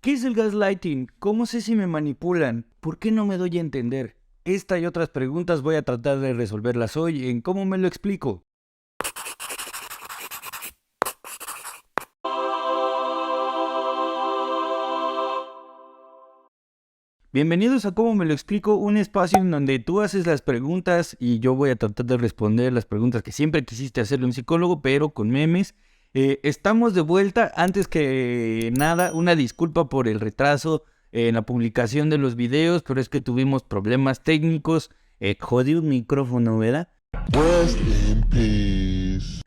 ¿Qué es el gaslighting? ¿Cómo sé si me manipulan? ¿Por qué no me doy a entender? Esta y otras preguntas voy a tratar de resolverlas hoy en ¿Cómo me lo explico? Bienvenidos a ¿Cómo me lo explico? Un espacio en donde tú haces las preguntas y yo voy a tratar de responder las preguntas que siempre quisiste hacerle a un psicólogo, pero con memes. Estamos de vuelta. Antes que nada, una disculpa por el retraso en la publicación de los videos, pero es que tuvimos problemas técnicos. Jodí un micrófono, ¿verdad? Rest in peace.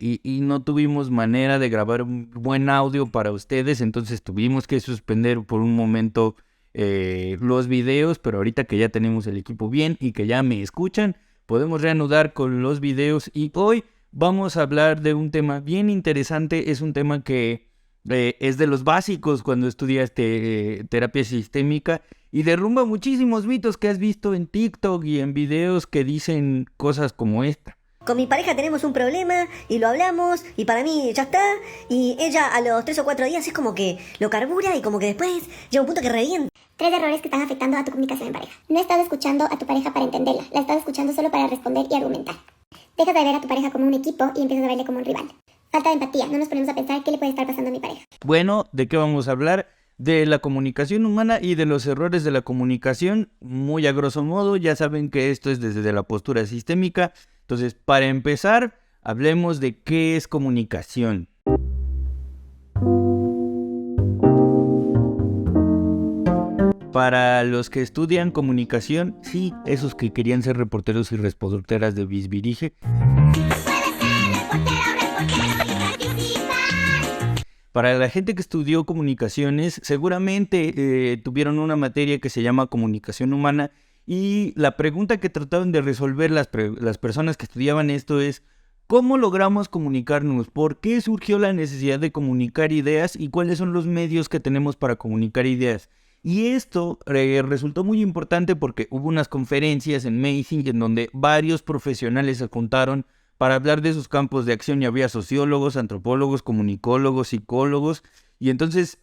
Y no tuvimos manera de grabar un buen audio para ustedes, entonces tuvimos que suspender por un momento los videos, pero ahorita que ya tenemos el equipo bien y que ya me escuchan, podemos reanudar con los videos y hoy vamos a hablar de un tema bien interesante. Es un tema que es de los básicos cuando estudias terapia sistémica y derrumba muchísimos mitos que has visto en TikTok y en videos que dicen cosas como esta. Con mi pareja tenemos un problema y lo hablamos y para mí ya está. Y ella a los 3 o 4 días es como que lo carbura y como que después llega un punto que revienta. 3 errores que están afectando a tu comunicación en pareja. No estás escuchando a tu pareja para entenderla, la estás escuchando solo para responder y argumentar. Dejas de ver a tu pareja como un equipo y empiezas a verle como un rival. Falta de empatía, no nos ponemos a pensar qué le puede estar pasando a mi pareja. Bueno, ¿de qué vamos a hablar? De la comunicación humana y de los errores de la comunicación, muy a grosso modo. Ya saben que esto es desde la postura sistémica. Entonces, para empezar, hablemos de qué es comunicación. Para los que estudian comunicación, sí, esos que querían ser reporteros y reporteras de Bisbirige. Para la gente que estudió comunicaciones, seguramente tuvieron una materia que se llama comunicación humana y la pregunta que trataron de resolver las personas que estudiaban esto es ¿cómo logramos comunicarnos? ¿Por qué surgió la necesidad de comunicar ideas y cuáles son los medios que tenemos para comunicar ideas? Y esto resultó muy importante porque hubo unas conferencias en Meissing en donde varios profesionales se juntaron para hablar de sus campos de acción y había sociólogos, antropólogos, comunicólogos, psicólogos. Y entonces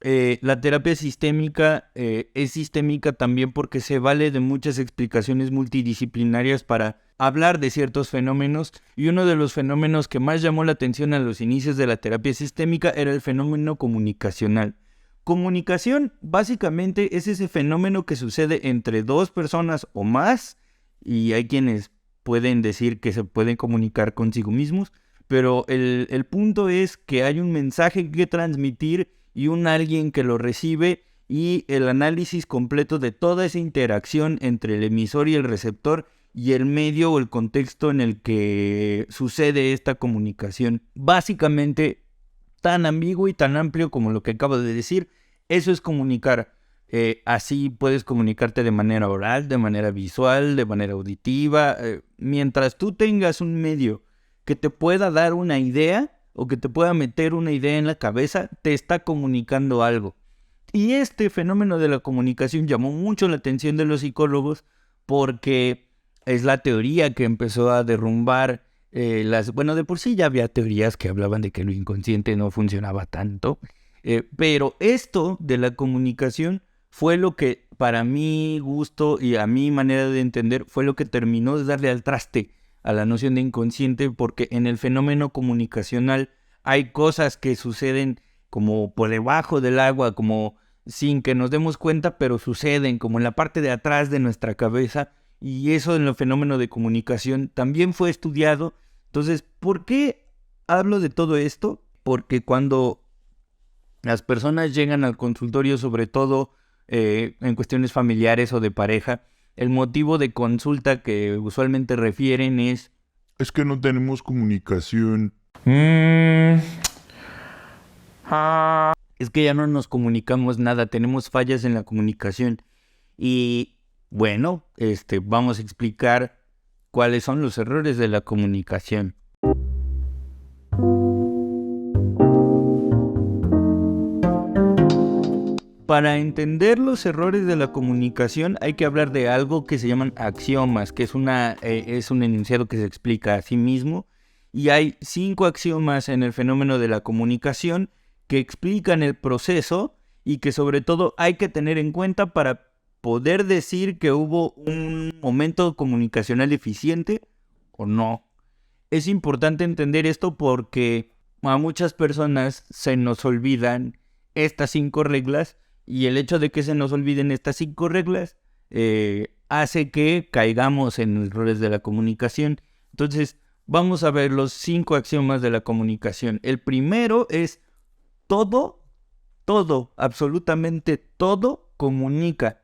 la terapia sistémica es sistémica también porque se vale de muchas explicaciones multidisciplinarias para hablar de ciertos fenómenos. Y uno de los fenómenos que más llamó la atención a los inicios de la terapia sistémica era el fenómeno comunicacional. Comunicación básicamente es ese fenómeno que sucede entre dos personas o más, y hay quienes pueden decir que se pueden comunicar consigo mismos, pero el punto es que hay un mensaje que transmitir y un alguien que lo recibe, y el análisis completo de toda esa interacción entre el emisor y el receptor y el medio o el contexto en el que sucede esta comunicación. Básicamente tan ambiguo y tan amplio como lo que acabo de decir, eso es comunicar. Así puedes comunicarte de manera oral, de manera visual, de manera auditiva. Mientras tú tengas un medio que te pueda dar una idea o que te pueda meter una idea en la cabeza, te está comunicando algo. Y este fenómeno de la comunicación llamó mucho la atención de los psicólogos porque es la teoría que empezó a derrumbar bueno, de por sí ya había teorías que hablaban de que lo inconsciente no funcionaba tanto, pero esto de la comunicación fue lo que, para mi gusto y a mi manera de entender, fue lo que terminó de darle al traste a la noción de inconsciente, porque en el fenómeno comunicacional hay cosas que suceden como por debajo del agua, como sin que nos demos cuenta, pero suceden como en la parte de atrás de nuestra cabeza, y eso en el fenómeno de comunicación también fue estudiado. Entonces, ¿por qué hablo de todo esto? Porque cuando las personas llegan al consultorio, sobre todo en cuestiones familiares o de pareja, el motivo de consulta que usualmente refieren es que no tenemos comunicación. es que ya no nos comunicamos nada, tenemos fallas en la comunicación. Y bueno, vamos a explicar cuáles son los errores de la comunicación. Para entender los errores de la comunicación hay que hablar de algo que se llaman axiomas, que es un enunciado que se explica a sí mismo. Y hay 5 axiomas en el fenómeno de la comunicación que explican el proceso y que sobre todo hay que tener en cuenta para poder decir que hubo un momento comunicacional eficiente o no. Es importante entender esto porque a muchas personas se nos olvidan estas 5 reglas y el hecho de que se nos olviden estas 5 reglas hace que caigamos en errores de la comunicación. Entonces, vamos a ver los 5 axiomas de la comunicación. El primero es todo, absolutamente todo comunica.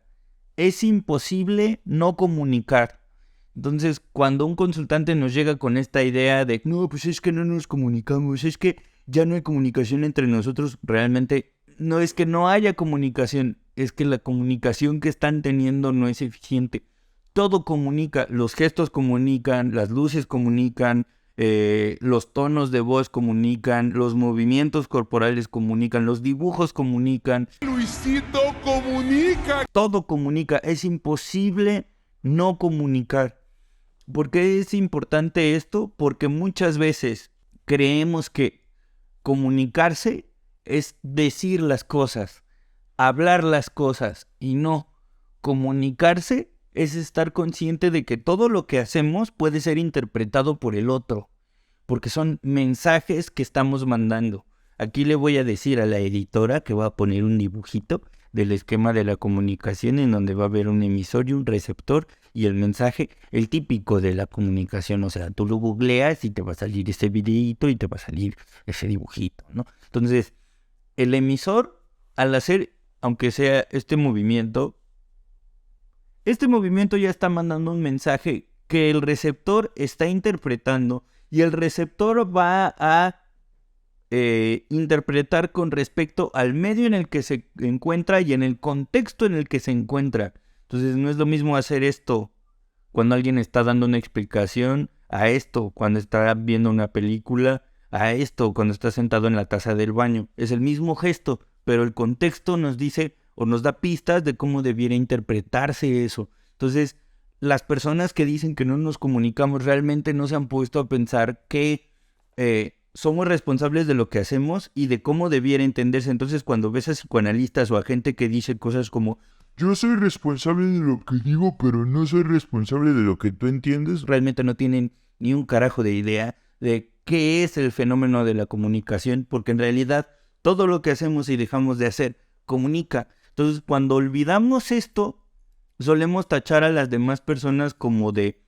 Es imposible no comunicar. Entonces, cuando un consultante nos llega con esta idea de no, pues es que no nos comunicamos, es que ya no hay comunicación entre nosotros, realmente no es que no haya comunicación, es que la comunicación que están teniendo no es eficiente. Todo comunica, los gestos comunican, las luces comunican, los tonos de voz comunican, los movimientos corporales comunican, los dibujos comunican. Luisito comunica. Todo comunica, es imposible no comunicar. ¿Por qué es importante esto? Porque muchas veces creemos que comunicarse es decir las cosas, hablar las cosas, y no. Comunicarse es estar consciente de que todo lo que hacemos puede ser interpretado por el otro, porque son mensajes que estamos mandando. Aquí le voy a decir a la editora que va a poner un dibujito del esquema de la comunicación en donde va a haber un emisor y un receptor y el mensaje, el típico de la comunicación. O sea, tú lo googleas y te va a salir ese videito y te va a salir ese dibujito, ¿no? Entonces, el emisor, al hacer, aunque sea este movimiento ya está mandando un mensaje que el receptor está interpretando y el receptor va a interpretar con respecto al medio en el que se encuentra y en el contexto en el que se encuentra. Entonces no es lo mismo hacer esto cuando alguien está dando una explicación, a esto cuando está viendo una película, a esto cuando está sentado en la taza del baño. Es el mismo gesto, pero el contexto nos dice o nos da pistas de cómo debiera interpretarse eso. Entonces, las personas que dicen que no nos comunicamos realmente no se han puesto a pensar que somos responsables de lo que hacemos y de cómo debiera entenderse. Entonces, cuando ves a psicoanalistas o a gente que dice cosas como Yo soy responsable de lo que digo, pero no soy responsable de lo que tú entiendes. realmente no tienen ni un carajo de idea de qué es el fenómeno de la comunicación, porque en realidad todo lo que hacemos y dejamos de hacer comunica. Entonces, cuando olvidamos esto, solemos tachar a las demás personas como de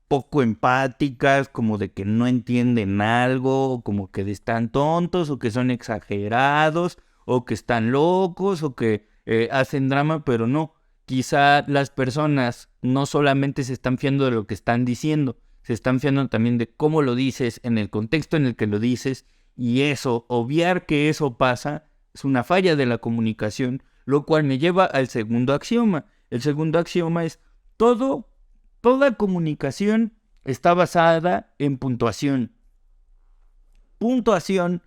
poco empáticas, como de que no entienden algo, como que están tontos, o que son exagerados, o que están locos, o que hacen drama, pero no. Quizá las personas no solamente se están fiando de lo que están diciendo, se están fiando también de cómo lo dices, en el contexto en el que lo dices, y eso, obviar que eso pasa, es una falla de la comunicación, lo cual me lleva al segundo axioma. El segundo axioma es toda comunicación está basada en puntuación. Puntuación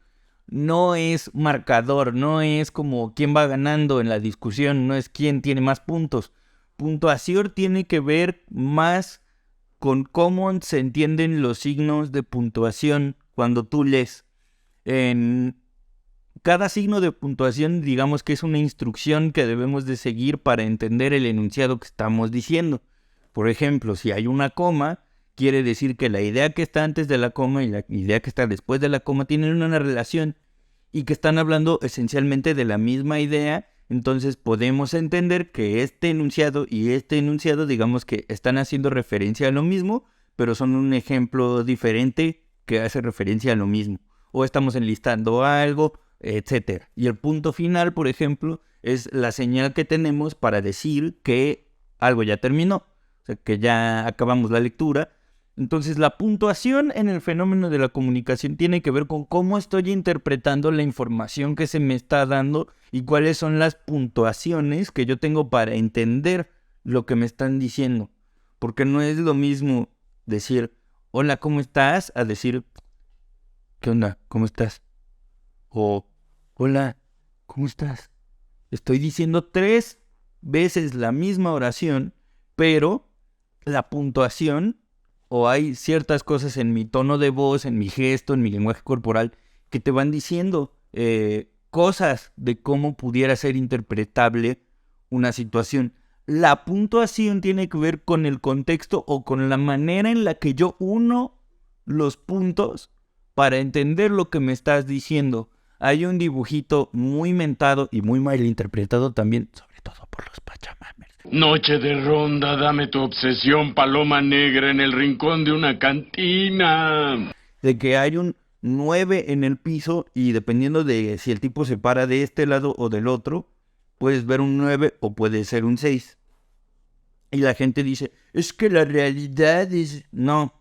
no es marcador, no es como quién va ganando en la discusión, no es quién tiene más puntos. Puntuación tiene que ver más con cómo se entienden los signos de puntuación cuando tú lees. En cada signo de puntuación, digamos que es una instrucción que debemos de seguir para entender el enunciado que estamos diciendo. Por ejemplo, si hay una coma, quiere decir que la idea que está antes de la coma y la idea que está después de la coma tienen una relación y que están hablando esencialmente de la misma idea. Entonces podemos entender que este enunciado y este enunciado, digamos que están haciendo referencia a lo mismo, pero son un ejemplo diferente que hace referencia a lo mismo. O estamos enlistando algo, etc. Y el punto final, por ejemplo, es la señal que tenemos para decir que algo ya terminó. O sea, que ya acabamos la lectura. Entonces, la puntuación en el fenómeno de la comunicación tiene que ver con cómo estoy interpretando la información que se me está dando y cuáles son las puntuaciones que yo tengo para entender lo que me están diciendo. Porque no es lo mismo decir, hola, ¿cómo estás? A decir, ¿qué onda? ¿Cómo estás? O, hola, ¿cómo estás? Estoy diciendo 3 veces la misma oración, pero la puntuación, o hay ciertas cosas en mi tono de voz, en mi gesto, en mi lenguaje corporal, que te van diciendo cosas de cómo pudiera ser interpretable una situación. La puntuación tiene que ver con el contexto o con la manera en la que yo uno los puntos para entender lo que me estás diciendo. Hay un dibujito muy mentado y muy mal interpretado también, sobre todo por los pachamamers. Noche de ronda, dame tu obsesión, paloma negra en el rincón de una cantina. De que hay un 9 en el piso y dependiendo de si el tipo se para de este lado o del otro, puedes ver un 9 o puede ser un 6. Y la gente dice, es que la realidad es... No,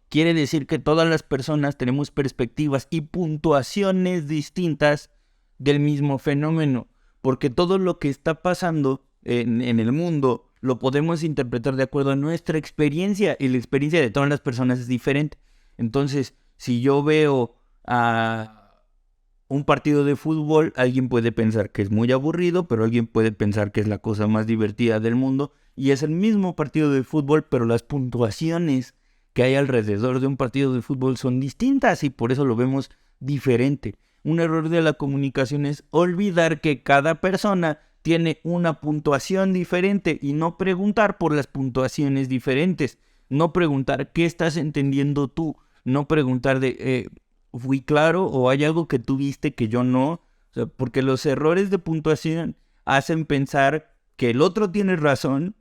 quiere decir que todas las personas tenemos perspectivas y puntuaciones distintas del mismo fenómeno. Porque todo lo que está pasando en el mundo lo podemos interpretar de acuerdo a nuestra experiencia. Y la experiencia de todas las personas es diferente. Entonces, si yo veo a un partido de fútbol, alguien puede pensar que es muy aburrido, pero alguien puede pensar que es la cosa más divertida del mundo. Y es el mismo partido de fútbol, pero las puntuaciones que hay alrededor de un partido de fútbol son distintas y por eso lo vemos diferente. Un error de la comunicación es olvidar que cada persona tiene una puntuación diferente y no preguntar por las puntuaciones diferentes. No preguntar qué estás entendiendo tú. No preguntar de, ¿fui claro o hay algo que tú viste que yo no? O sea, porque los errores de puntuación hacen pensar que el otro tiene razón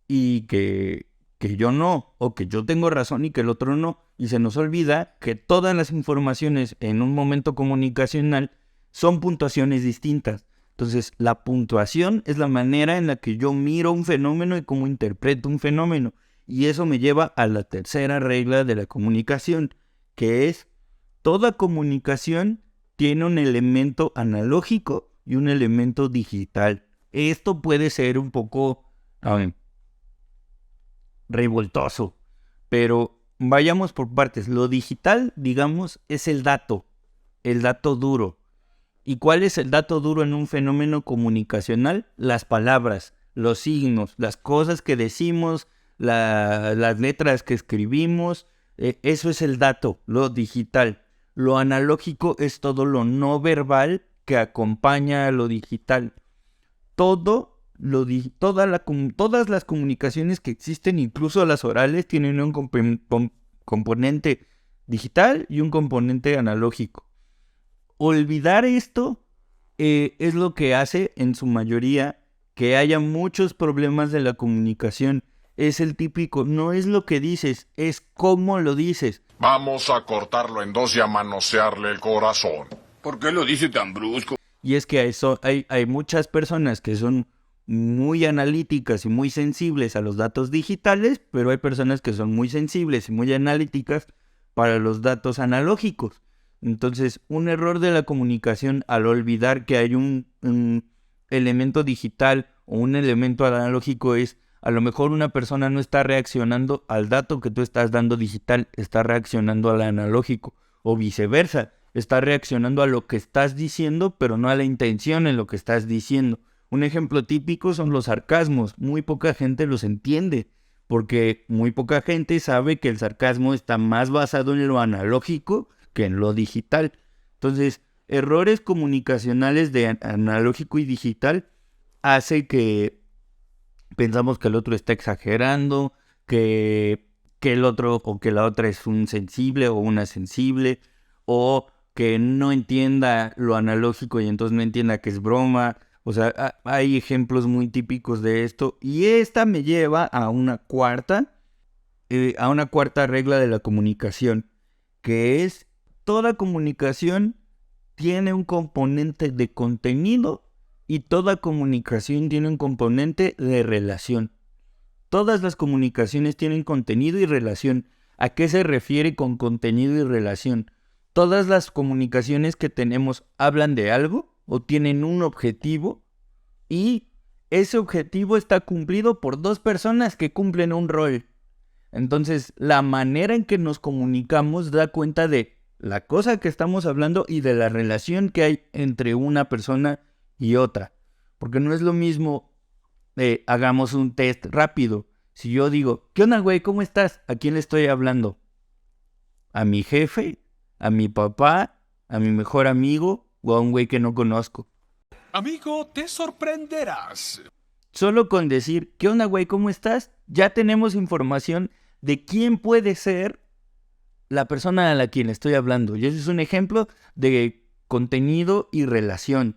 y que yo no, o que yo tengo razón y que el otro no. Y se nos olvida que todas las informaciones en un momento comunicacional son puntuaciones distintas. Entonces, la puntuación es la manera en la que yo miro un fenómeno y cómo interpreto un fenómeno. Y eso me lleva a la tercera regla de la comunicación, que es toda comunicación tiene un elemento analógico y un elemento digital. Esto puede ser un poco revoltoso, pero vayamos por partes. Lo digital, digamos, es el dato duro. ¿Y cuál es el dato duro en un fenómeno comunicacional? Las palabras, los signos, las cosas que decimos, las letras que escribimos, eso es el dato, lo digital. Lo analógico es todo lo no verbal que acompaña a lo digital. Todas las comunicaciones que existen, incluso las orales, tienen un componente digital y un componente analógico. Olvidar esto es lo que hace, en su mayoría, que haya muchos problemas de la comunicación. Es el típico, no es lo que dices, es cómo lo dices. Vamos a cortarlo en dos y a manosearle el corazón. ¿Por qué lo dice tan brusco? Y es que hay muchas personas que son muy analíticas y muy sensibles a los datos digitales, pero hay personas que son muy sensibles y muy analíticas para los datos analógicos. Entonces, un error de la comunicación al olvidar que hay un elemento digital o un elemento analógico es, a lo mejor una persona no está reaccionando al dato que tú estás dando digital, está reaccionando al analógico, o viceversa, está reaccionando a lo que estás diciendo, pero no a la intención en lo que estás diciendo. Un ejemplo típico son los sarcasmos. Muy poca gente los entiende, porque muy poca gente sabe que el sarcasmo está más basado en lo analógico que en lo digital. Entonces, errores comunicacionales de analógico y digital hace que pensamos que el otro está exagerando, que el otro o que la otra es un sensible o una sensible, o que no entienda lo analógico y entonces no entienda que es broma. O sea, hay ejemplos muy típicos de esto. Y esta me lleva a una cuarta regla de la comunicación, que es toda comunicación tiene un componente de contenido y toda comunicación tiene un componente de relación. Todas las comunicaciones tienen contenido y relación. ¿A qué se refiere con contenido y relación? Todas las comunicaciones que tenemos hablan de algo o tienen un objetivo y ese objetivo está cumplido por dos personas que cumplen un rol. Entonces, la manera en que nos comunicamos da cuenta de la cosa que estamos hablando y de la relación que hay entre una persona y otra. Porque no es lo mismo, hagamos un test rápido. Si yo digo, ¿qué onda, güey? ¿Cómo estás? ¿A quién le estoy hablando? ¿A mi jefe? ¿A mi papá? ¿A mi mejor amigo? o a un güey que no conozco. Amigo, te sorprenderás. Solo con decir, ¿qué onda, güey? ¿Cómo estás? Ya tenemos información de quién puede ser la persona a la quien estoy hablando. Y ese es un ejemplo de contenido y relación.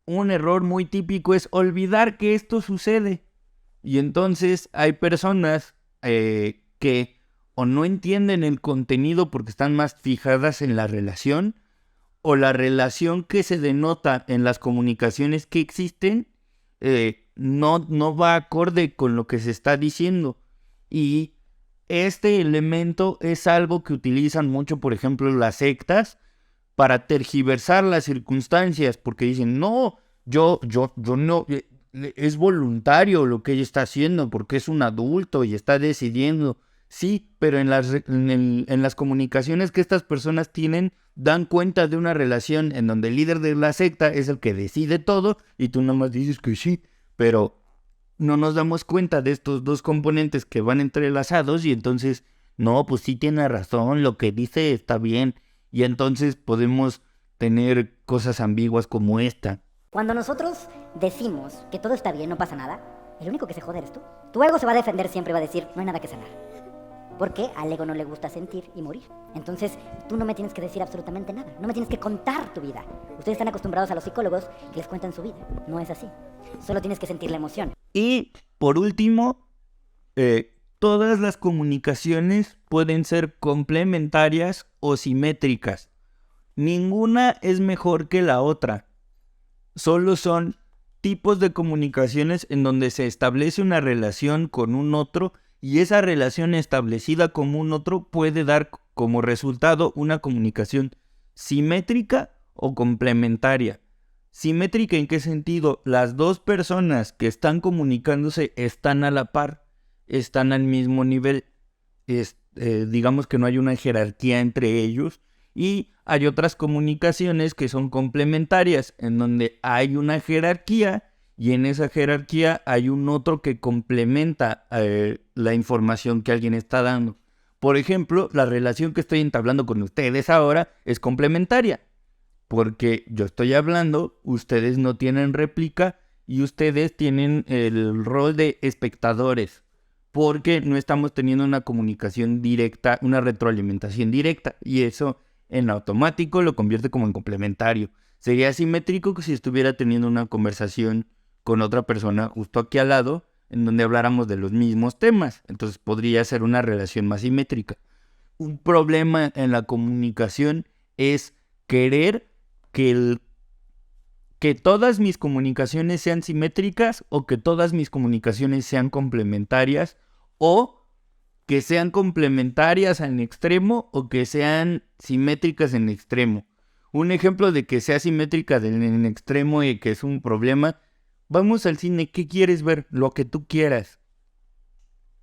Un error muy típico es olvidar que esto sucede. Y entonces hay personas que o no entienden el contenido porque están más fijadas en la relación, o la relación que se denota en las comunicaciones que existen no va acorde con lo que se está diciendo. Y este elemento es algo que utilizan mucho, por ejemplo, las sectas para tergiversar las circunstancias, porque dicen, no, yo no, es voluntario lo que ella está haciendo, porque es un adulto y está decidiendo. Sí, pero en las comunicaciones que estas personas tienen, dan cuenta de una relación en donde el líder de la secta es el que decide todo y tú nomás dices que sí, pero no nos damos cuenta de estos dos componentes que van entrelazados y entonces, no, pues sí tiene razón, lo que dice está bien, y entonces podemos tener cosas ambiguas como esta. Cuando nosotros decimos que todo está bien, no pasa nada, el único que se jode eres tú. Tu ego se va a defender siempre y va a decir, no hay nada que sanar. Porque al ego no le gusta sentir y morir. Entonces, tú no me tienes que decir absolutamente nada. No me tienes que contar tu vida. Ustedes están acostumbrados a los psicólogos que les cuentan su vida. No es así. Solo tienes que sentir la emoción. Y, por último, todas las comunicaciones pueden ser complementarias o simétricas. Ninguna es mejor que la otra. Solo son tipos de comunicaciones en donde se establece una relación con un otro y esa relación establecida con un otro puede dar como resultado una comunicación simétrica o complementaria. ¿Simétrica en qué sentido? Las dos personas que están comunicándose están a la par, están al mismo nivel. Digamos que no hay una jerarquía entre ellos. Y hay otras comunicaciones que son complementarias, en donde hay una jerarquía y en esa jerarquía hay un otro que complementa la información que alguien está dando. Por ejemplo, la relación que estoy entablando con ustedes ahora es complementaria, porque yo estoy hablando, ustedes no tienen réplica y ustedes tienen el rol de espectadores, porque no estamos teniendo una comunicación directa, una retroalimentación directa, y eso en automático lo convierte como en complementario. Sería simétrico que si estuviera teniendo una conversación con otra persona justo aquí al lado, en donde habláramos de los mismos temas. Entonces podría ser una relación más simétrica. Un problema en la comunicación es querer que todas mis comunicaciones sean simétricas o que todas mis comunicaciones sean complementarias, o que sean complementarias en extremo o que sean simétricas en extremo. Un ejemplo de que sea simétrica en extremo y que es un problema: vamos al cine, ¿qué quieres ver? Lo que tú quieras.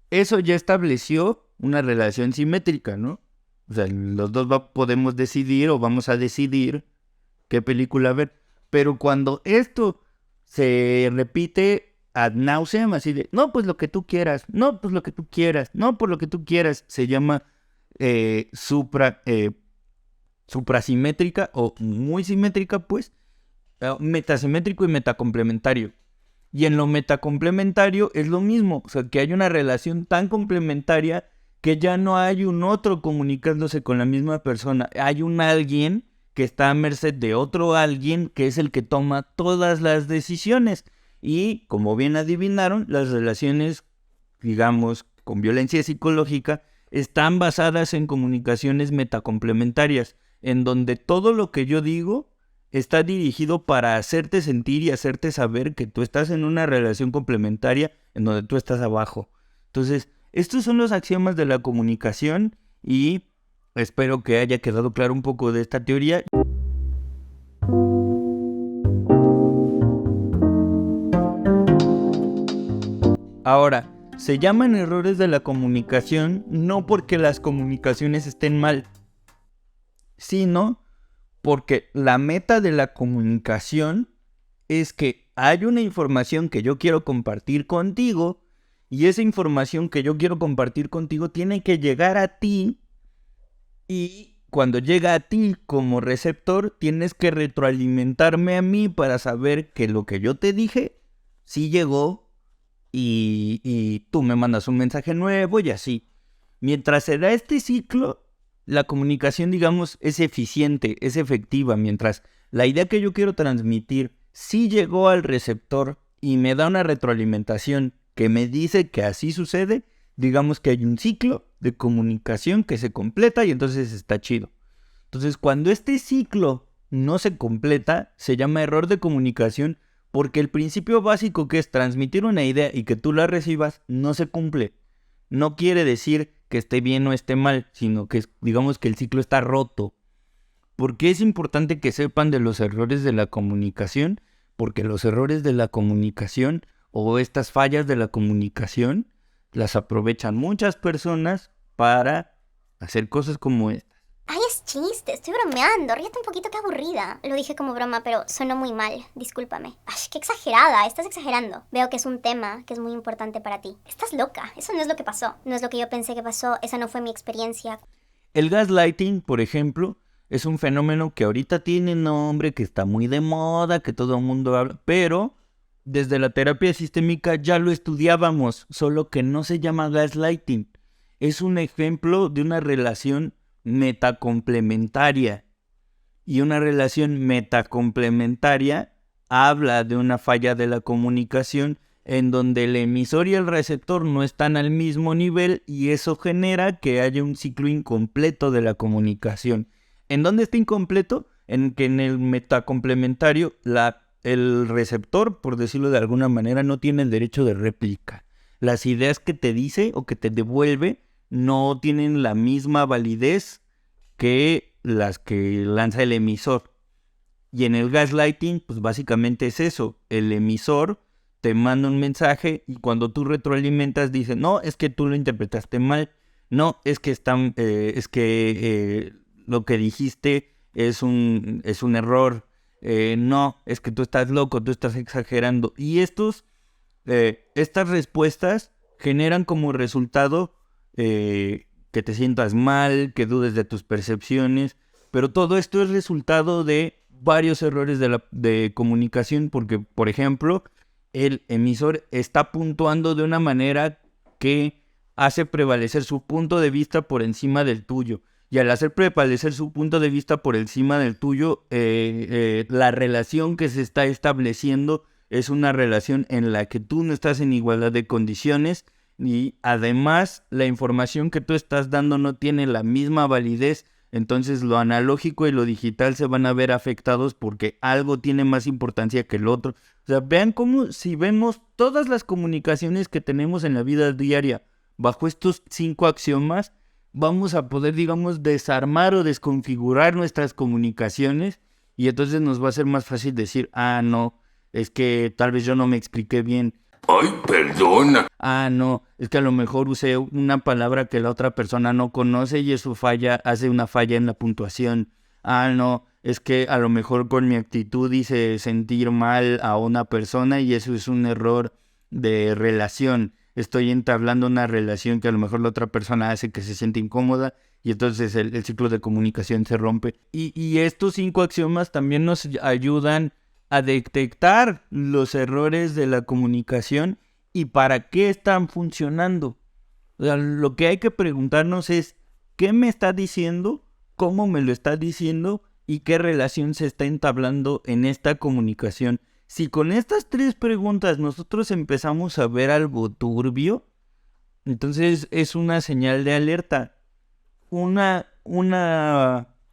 Eso ya estableció una relación simétrica, ¿no? O sea, los dos podemos decidir o vamos a decidir qué película ver. Pero cuando esto se repite ad nauseam, así de, no, pues lo que tú quieras, no, pues lo que tú quieras, no, por lo que tú quieras, se llama suprasimétrica o muy simétrica, pues, metasimétrico y metacomplementario. Y en lo metacomplementario es lo mismo, o sea, que hay una relación tan complementaria que ya no hay un otro comunicándose con la misma persona. Hay un alguien que está a merced de otro alguien que es el que toma todas las decisiones. Y, como bien adivinaron, las relaciones, digamos, con violencia psicológica están basadas en comunicaciones metacomplementarias, en donde todo lo que yo digo está dirigido para hacerte sentir y hacerte saber que tú estás en una relación complementaria en donde tú estás abajo. Entonces, estos son los axiomas de la comunicación y espero que haya quedado claro un poco de esta teoría. Ahora, se llaman errores de la comunicación no porque las comunicaciones estén mal, sino porque la meta de la comunicación es que hay una información que yo quiero compartir contigo y esa información que yo quiero compartir contigo tiene que llegar a ti y cuando llega a ti como receptor, tienes que retroalimentarme a mí para saber que lo que yo te dije sí llegó y tú me mandas un mensaje nuevo y así. Mientras se da este ciclo, la comunicación, digamos, es eficiente, es efectiva. Mientras la idea que yo quiero transmitir sí llegó al receptor y me da una retroalimentación que me dice que así sucede, digamos que hay un ciclo de comunicación que se completa y entonces está chido. Entonces, cuando este ciclo no se completa, se llama error de comunicación porque el principio básico, que es transmitir una idea y que tú la recibas, no se cumple. No quiere decir que esté bien o esté mal, sino que digamos que el ciclo está roto. ¿Por qué es importante que sepan de los errores de la comunicación? Porque los errores de la comunicación o estas fallas de la comunicación las aprovechan muchas personas para hacer cosas como esta. Ay, es chiste, estoy bromeando. Ríete un poquito, qué aburrida. Lo dije como broma, pero sonó muy mal. Discúlpame. Ay, qué exagerada, estás exagerando. Veo que es un tema que es muy importante para ti. Estás loca, eso no es lo que pasó. No es lo que yo pensé que pasó, esa no fue mi experiencia. El gaslighting, por ejemplo, es un fenómeno que ahorita tiene nombre, que está muy de moda, que todo el mundo habla, pero desde la terapia sistémica ya lo estudiábamos, solo que no se llama gaslighting. Es un ejemplo de una relación metacomplementaria. Y una relación metacomplementaria habla de una falla de la comunicación en donde el emisor y el receptor no están al mismo nivel y eso genera que haya un ciclo incompleto de la comunicación. ¿En dónde está incompleto? En que en el metacomplementario el receptor, por decirlo de alguna manera, no tiene el derecho de réplica. Las ideas que te dice o que te devuelve no tienen la misma validez que las que lanza el emisor. Y en el gaslighting, pues básicamente es eso. El emisor te manda un mensaje y cuando tú retroalimentas dice, no, es que tú lo interpretaste mal. No, es que lo que dijiste es un error. No, es que tú estás loco, tú estás exagerando. Y estas respuestas generan como resultado que te sientas mal, que dudes de tus percepciones, pero todo esto es resultado de varios errores de comunicación, porque, por ejemplo, el emisor está puntuando de una manera que hace prevalecer su punto de vista por encima del tuyo, y al hacer prevalecer su punto de vista por encima del tuyo, la relación que se está estableciendo es una relación en la que tú no estás en igualdad de condiciones, y además la información que tú estás dando no tiene la misma validez. Entonces lo analógico y lo digital se van a ver afectados porque algo tiene más importancia que el otro. O sea, vean cómo si vemos todas las comunicaciones que tenemos en la vida diaria bajo estos 5 axiomas, vamos a poder, digamos, desarmar o desconfigurar nuestras comunicaciones y entonces nos va a ser más fácil decir, no, es que tal vez yo no me expliqué bien. Ay, perdona. No, es que a lo mejor usé una palabra que la otra persona no conoce y eso hace una falla en la puntuación. No, es que a lo mejor con mi actitud hice sentir mal a una persona y eso es un error de relación. Estoy entablando una relación que a lo mejor la otra persona hace que se siente incómoda y entonces el ciclo de comunicación se rompe. Y estos 5 axiomas también nos ayudan a detectar los errores de la comunicación y para qué están funcionando. O sea, lo que hay que preguntarnos es ¿qué me está diciendo? ¿Cómo me lo está diciendo? ¿Y qué relación se está entablando en esta comunicación? Si con estas 3 preguntas nosotros empezamos a ver algo turbio, entonces es una señal de alerta. Una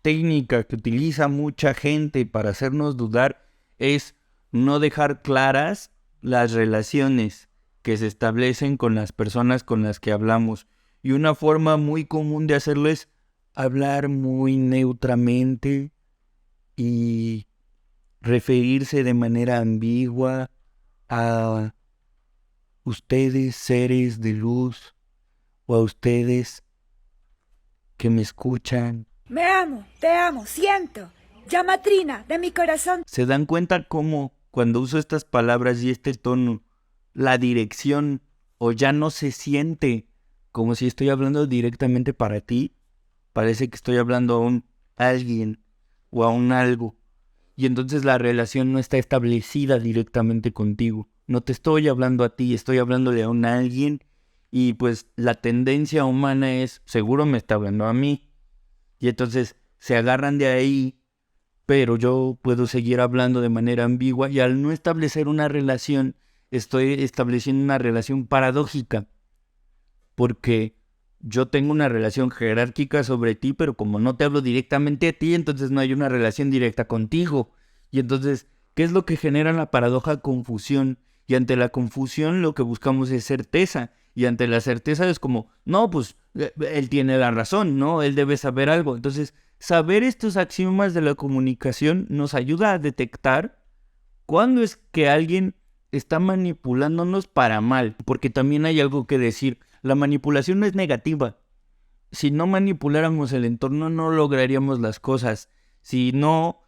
técnica que utiliza mucha gente para hacernos dudar es no dejar claras las relaciones que se establecen con las personas con las que hablamos. Y una forma muy común de hacerlo es hablar muy neutramente y referirse de manera ambigua a ustedes, seres de luz, o a ustedes que me escuchan. Me amo, te amo, siento. Llama Trina, de mi corazón. ¿Se dan cuenta cómo cuando uso estas palabras y este tono, la dirección o ya no se siente como si estoy hablando directamente para ti? parece que estoy hablando a un alguien o a un algo. Y entonces la relación no está establecida directamente contigo. No te estoy hablando a ti, estoy hablándole a un alguien. Y pues la tendencia humana es, seguro me está hablando a mí. Y entonces se agarran de ahí, pero yo puedo seguir hablando de manera ambigua. Y al no establecer una relación, estoy estableciendo una relación paradójica. Porque yo tengo una relación jerárquica sobre ti, pero como no te hablo directamente a ti, entonces no hay una relación directa contigo. Y entonces, ¿qué es lo que genera la paradoja? Confusión. Y ante la confusión lo que buscamos es certeza. Y ante la certeza es como, no, pues él tiene la razón, ¿no? Él debe saber algo. Entonces, saber estos axiomas de la comunicación nos ayuda a detectar cuándo es que alguien está manipulándonos para mal. Porque también hay algo que decir. La manipulación no es negativa. Si no manipuláramos el entorno, no lograríamos las cosas. Si no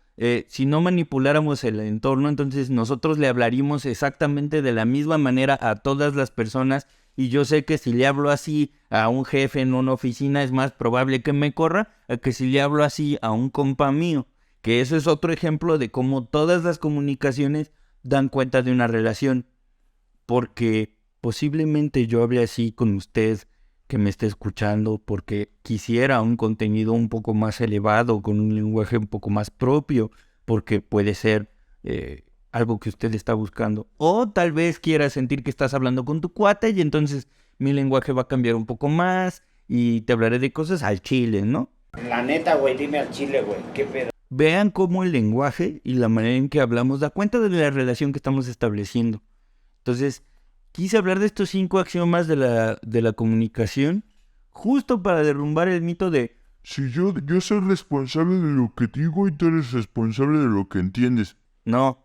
manipuláramos el entorno, entonces nosotros le hablaríamos exactamente de la misma manera a todas las personas. Y yo sé que si le hablo así a un jefe en una oficina, es más probable que me corra a que si le hablo así a un compa mío. Que eso es otro ejemplo de cómo todas las comunicaciones dan cuenta de una relación. Porque posiblemente yo hable así con usted que me esté escuchando porque quisiera un contenido un poco más elevado, con un lenguaje un poco más propio, porque puede ser algo que usted está buscando. O tal vez quiera sentir que estás hablando con tu cuate y entonces mi lenguaje va a cambiar un poco más y te hablaré de cosas al chile, ¿no? La neta, güey, dime al chile, güey, ¿qué pedo? Vean cómo el lenguaje y la manera en que hablamos da cuenta de la relación que estamos estableciendo. Entonces, quise hablar de estos 5 axiomas de la comunicación justo para derrumbar el mito de Si yo soy responsable de lo que digo y tú eres responsable de lo que entiendes. no.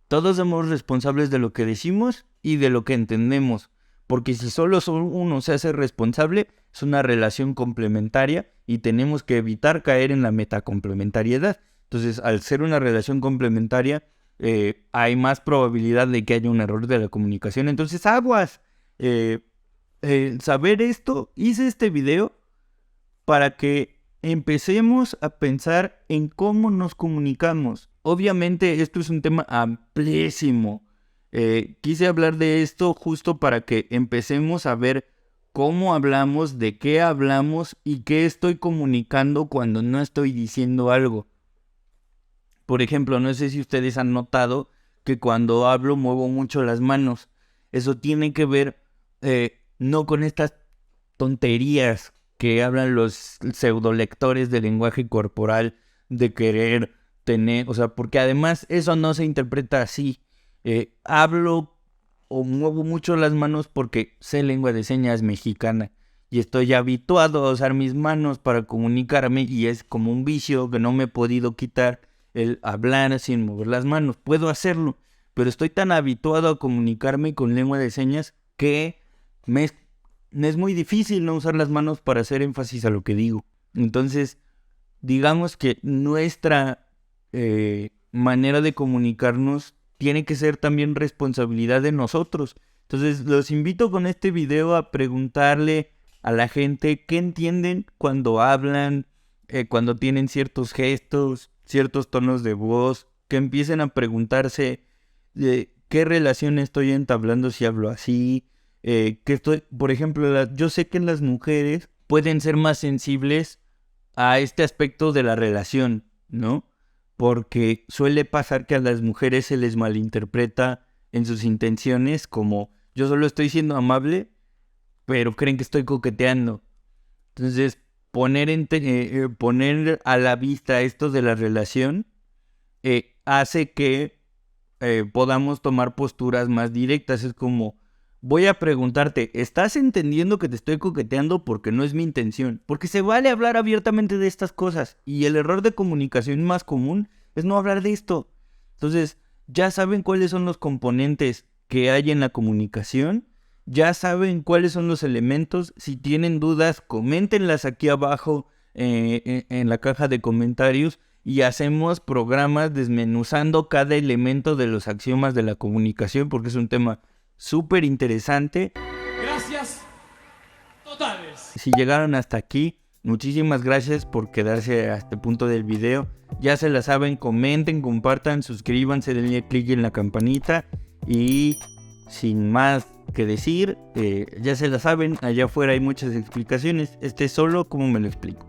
Todos somos responsables de lo que decimos y de lo que entendemos. Porque si solo uno se hace responsable, es una relación complementaria y tenemos que evitar caer en la metacomplementariedad. Entonces, al ser una relación complementaria, hay más probabilidad de que haya un error de la comunicación. Entonces, aguas. Saber esto, hice este video para que empecemos a pensar en cómo nos comunicamos. Obviamente, esto es un tema amplísimo. Quise hablar de esto justo para que empecemos a ver cómo hablamos, de qué hablamos y qué estoy comunicando cuando no estoy diciendo algo. Por ejemplo, no sé si ustedes han notado que cuando hablo muevo mucho las manos. Eso tiene que ver no con estas tonterías que hablan los pseudolectores de lenguaje corporal de querer tener, o sea, porque además eso no se interpreta así. Hablo o muevo mucho las manos porque sé lengua de señas mexicana y estoy habituado a usar mis manos para comunicarme y es como un vicio que no me he podido quitar el hablar sin mover las manos. Puedo hacerlo, pero estoy tan habituado a comunicarme con lengua de señas que me es muy difícil no usar las manos para hacer énfasis a lo que digo. Entonces, digamos que nuestra manera de comunicarnos tiene que ser también responsabilidad de nosotros. Entonces, los invito con este video a preguntarle a la gente qué entienden cuando hablan, cuando tienen ciertos gestos, ciertos tonos de voz, que empiecen a preguntarse qué relación estoy entablando si hablo así, por ejemplo, yo sé que las mujeres pueden ser más sensibles a este aspecto de la relación, ¿no? Porque suele pasar que a las mujeres se les malinterpreta en sus intenciones como yo solo estoy siendo amable, pero creen que estoy coqueteando. Entonces, poner a la vista esto de la relación hace que podamos tomar posturas más directas. Es como, voy a preguntarte, ¿estás entendiendo que te estoy coqueteando? Porque no es mi intención. Porque se vale hablar abiertamente de estas cosas. Y el error de comunicación más común es no hablar de esto. Entonces, ya saben cuáles son los componentes que hay en la comunicación. Ya saben cuáles son los elementos. Si tienen dudas, coméntenlas aquí abajo en la caja de comentarios. Y hacemos programas desmenuzando cada elemento de los axiomas de la comunicación. Porque es un tema súper interesante. Gracias totales. Si llegaron hasta aquí, Muchísimas gracias por quedarse a este punto del video. Ya se la saben, comenten, compartan, suscríbanse, denle click en la campanita. Y sin más que decir, ya se la saben, allá afuera hay muchas explicaciones. Este es solo como me lo explico.